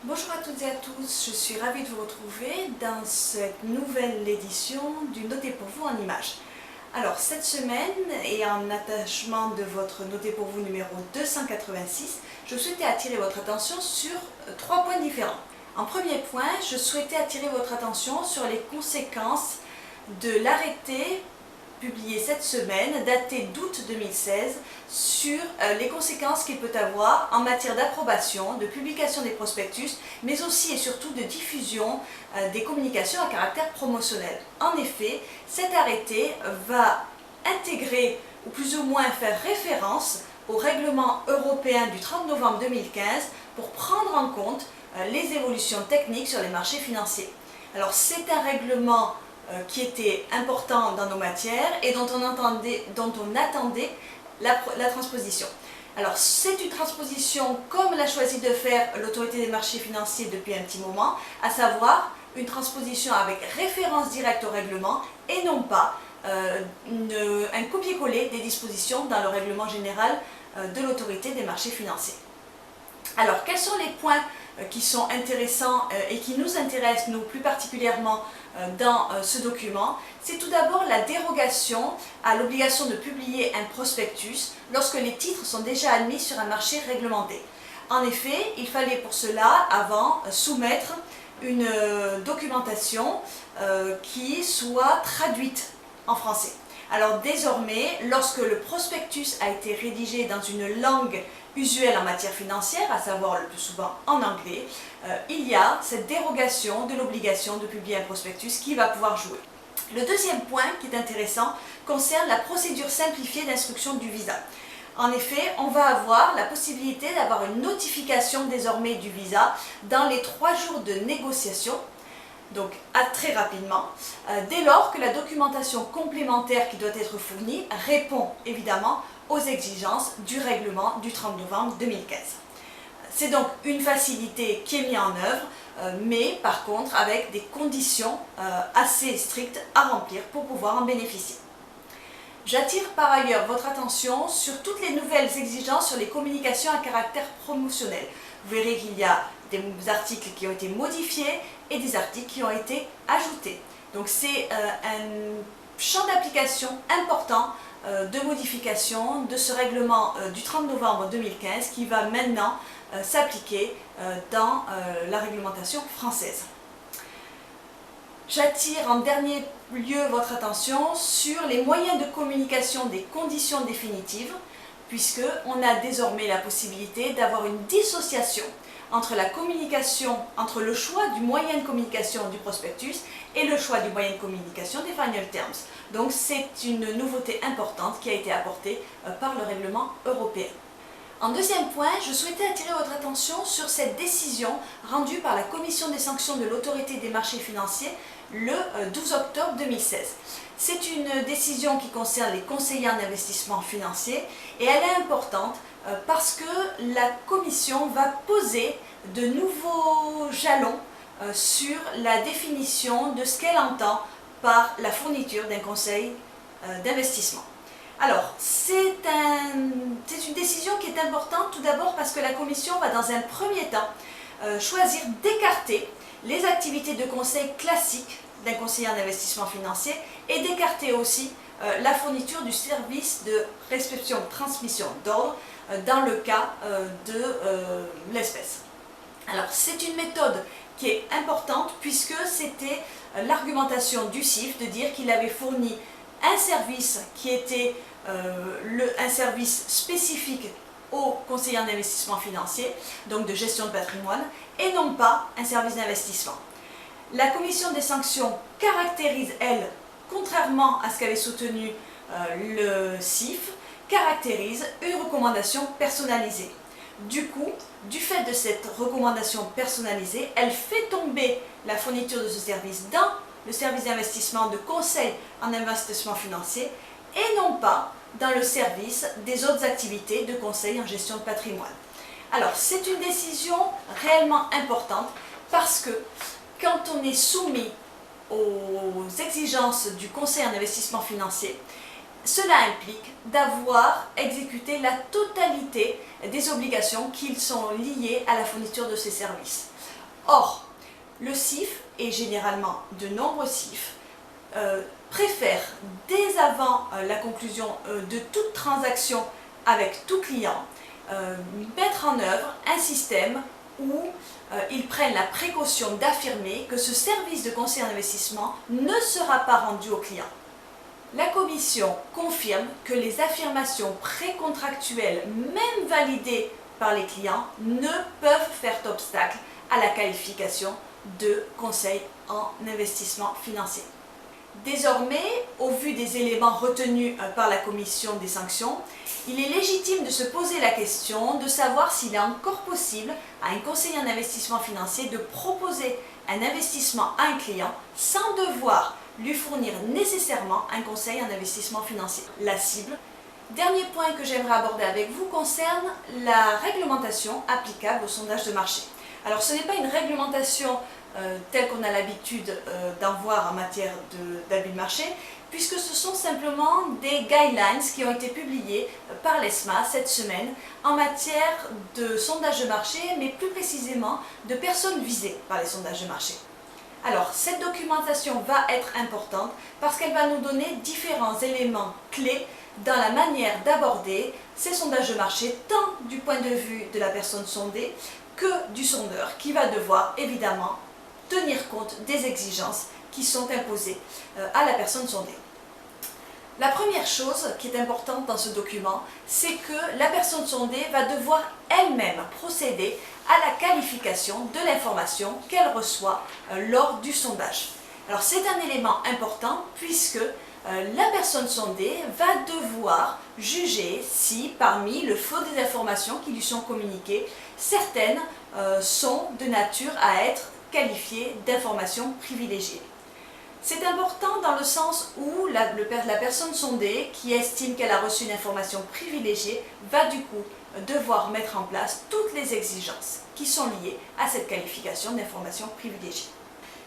Bonjour à toutes et à tous, je suis ravie de vous retrouver dans cette nouvelle édition du Noté pour vous en images. Alors cette semaine, et en attachement de votre Noté pour vous numéro 286, je souhaitais attirer votre attention sur trois points différents. En premier point, je souhaitais attirer votre attention sur les conséquences de l'arrêté publié cette semaine, daté d'août 2016, sur les conséquences qu'il peut avoir en matière d'approbation, de publication des prospectus, mais aussi et surtout de diffusion des communications à caractère promotionnel. En effet, cet arrêté va intégrer, ou plus ou moins faire référence, au règlement européen du 30 novembre 2015 pour prendre en compte les évolutions techniques sur les marchés financiers. Alors c'est un règlement qui était important dans nos matières et dont on attendait la transposition. Alors c'est une transposition comme l'a choisi de faire l'autorité des marchés financiers depuis un petit moment, à savoir une transposition avec référence directe au règlement et non pas un copier-coller des dispositions dans le règlement général de l'autorité des marchés financiers. Alors quels sont les points qui sont intéressants et qui nous intéressent nous plus particulièrement dans ce document? C'est tout d'abord la dérogation à l'obligation de publier un prospectus lorsque les titres sont déjà admis sur un marché réglementé. En effet, il fallait pour cela avant soumettre une documentation qui soit traduite en français. Alors désormais, lorsque le prospectus a été rédigé dans une langue usuelle en matière financière, à savoir le plus souvent en anglais, il y a cette dérogation de l'obligation de publier un prospectus qui va pouvoir jouer. Le deuxième point qui est intéressant concerne la procédure simplifiée d'instruction du visa. En effet, on va avoir la possibilité d'avoir une notification désormais du visa dans les 3 jours de négociation, donc très rapidement, dès lors que la documentation complémentaire qui doit être fournie répond évidemment aux exigences du règlement du 30 novembre 2015. C'est donc une facilité qui est mise en œuvre, mais par contre avec des conditions assez strictes à remplir pour pouvoir en bénéficier. J'attire par ailleurs votre attention sur toutes les nouvelles exigences sur les communications à caractère promotionnel. Vous verrez qu'il y a des articles qui ont été modifiés et des articles qui ont été ajoutés. Donc c'est un champ d'application important de modification de ce règlement du 30 novembre 2015 qui va maintenant s'appliquer dans la réglementation française. J'attire en dernier lieu votre attention sur les moyens de communication des conditions définitives, puisqu'on a désormais la possibilité d'avoir une dissociation entre la communication, entre le choix du moyen de communication du prospectus et le choix du moyen de communication des final terms. Donc c'est une nouveauté importante qui a été apportée par le règlement européen. En deuxième point, je souhaitais attirer votre attention sur cette décision rendue par la Commission des sanctions de l'autorité des marchés financiers le 12 octobre 2016. C'est une décision qui concerne les conseillers en investissement financier et elle est importante parce que la Commission va poser de nouveaux jalons sur la définition de ce qu'elle entend par la fourniture d'un conseil d'investissement. Alors, c'est une décision qui est importante tout d'abord parce que la Commission va dans un premier temps choisir d'écarter les activités de conseil classiques d'un conseiller en investissement financier et d'écarter aussi la fourniture du service de réception-transmission d'ordre dans le cas de l'espèce. Alors, c'est une méthode qui est importante puisque c'était l'argumentation du CIF de dire qu'il avait fourni un service qui était un service spécifique aux conseillers en investissement financier, donc de gestion de patrimoine, et non pas un service d'investissement. La commission des sanctions caractérise, elle, contrairement à ce qu'avait soutenu le CIF, caractérise une recommandation personnalisée. Du coup, du fait de cette recommandation personnalisée, elle fait tomber la fourniture de ce service dans le service d'investissement de conseil en investissement financier et non pas dans le service des autres activités de conseil en gestion de patrimoine. Alors, c'est une décision réellement importante parce que quand on est soumis aux exigences du conseil en investissement financier, cela implique d'avoir exécuté la totalité des obligations qui sont liées à la fourniture de ces services. Or, le CIF, et généralement de nombreux CIF, préfèrent dès avant la conclusion de toute transaction avec tout client, mettre en œuvre un système où ils prennent la précaution d'affirmer que ce service de conseil en investissement ne sera pas rendu au client. La Commission confirme que les affirmations précontractuelles, même validées par les clients, ne peuvent faire obstacle à la qualification de conseil en investissement financier. Désormais, au vu des éléments retenus par la Commission des sanctions, il est légitime de se poser la question de savoir s'il est encore possible à un conseiller en investissement financier de proposer un investissement à un client sans devoir lui fournir nécessairement un conseil en investissement financier. La cible. Dernier point que j'aimerais aborder avec vous concerne la réglementation applicable au sondage de marché. Alors ce n'est pas une réglementation telle qu'on a l'habitude d'en voir en matière d'abus de marché, puisque ce sont simplement des guidelines qui ont été publiés par l'ESMA cette semaine en matière de sondage de marché, mais plus précisément de personnes visées par les sondages de marché. Alors, cette documentation va être importante parce qu'elle va nous donner différents éléments clés dans la manière d'aborder ces sondages de marché, tant du point de vue de la personne sondée que du sondeur, qui va devoir évidemment tenir compte des exigences qui sont imposées à la personne sondée. La première chose qui est importante dans ce document, c'est que la personne sondée va devoir elle-même procéder à la qualification de l'information qu'elle reçoit lors du sondage. Alors c'est un élément important puisque la personne sondée va devoir juger si parmi le flot des informations qui lui sont communiquées, certaines sont de nature à être qualifiées d'informations privilégiées. C'est important dans le sens où la personne sondée qui estime qu'elle a reçu une information privilégiée va du coup devoir mettre en place toutes les exigences qui sont liées à cette qualification d'information privilégiée.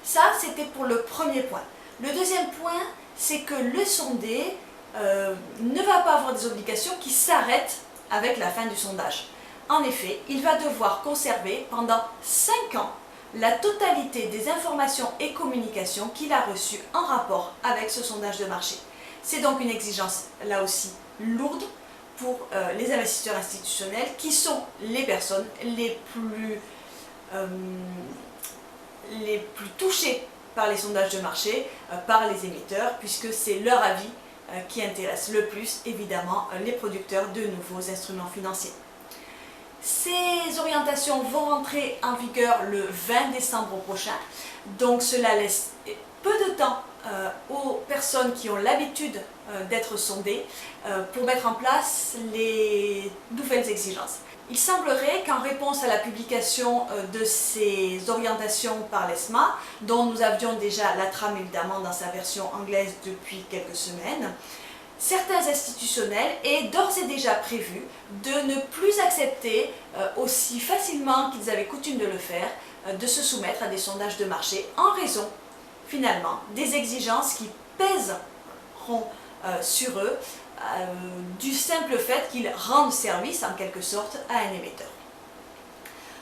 Ça, c'était pour le premier point. Le deuxième point, c'est que le sondé ne va pas avoir des obligations qui s'arrêtent avec la fin du sondage. En effet, il va devoir conserver pendant 5 ans la totalité des informations et communications qu'il a reçues en rapport avec ce sondage de marché. C'est donc une exigence, là aussi, lourde pour les investisseurs institutionnels qui sont les personnes les plus touchées par les sondages de marché, par les émetteurs, puisque c'est leur avis qui intéresse le plus, évidemment, les producteurs de nouveaux instruments financiers. Ces orientations vont rentrer en vigueur le 20 décembre prochain, donc cela laisse peu de temps aux personnes qui ont l'habitude d'être sondées pour mettre en place les nouvelles exigences. Il semblerait qu'en réponse à la publication de ces orientations par l'ESMA, dont nous avions déjà la trame évidemment dans sa version anglaise depuis quelques semaines, certains institutionnels aient d'ores et déjà prévu de ne plus accepter aussi facilement qu'ils avaient coutume de le faire, de se soumettre à des sondages de marché en raison finalement des exigences qui pèseront sur eux du simple fait qu'ils rendent service en quelque sorte à un émetteur.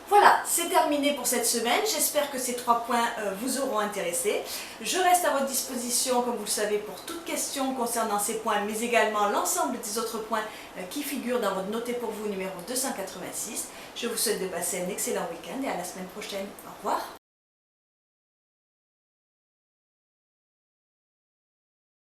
Voilà, c'est terminé pour cette semaine. J'espère que ces 3 points vous auront intéressé. Je reste à votre disposition, comme vous le savez, pour toute question concernant ces points, mais également l'ensemble des autres points qui figurent dans votre Notez pour vous numéro 286. Je vous souhaite de passer un excellent week-end et à la semaine prochaine. Au revoir.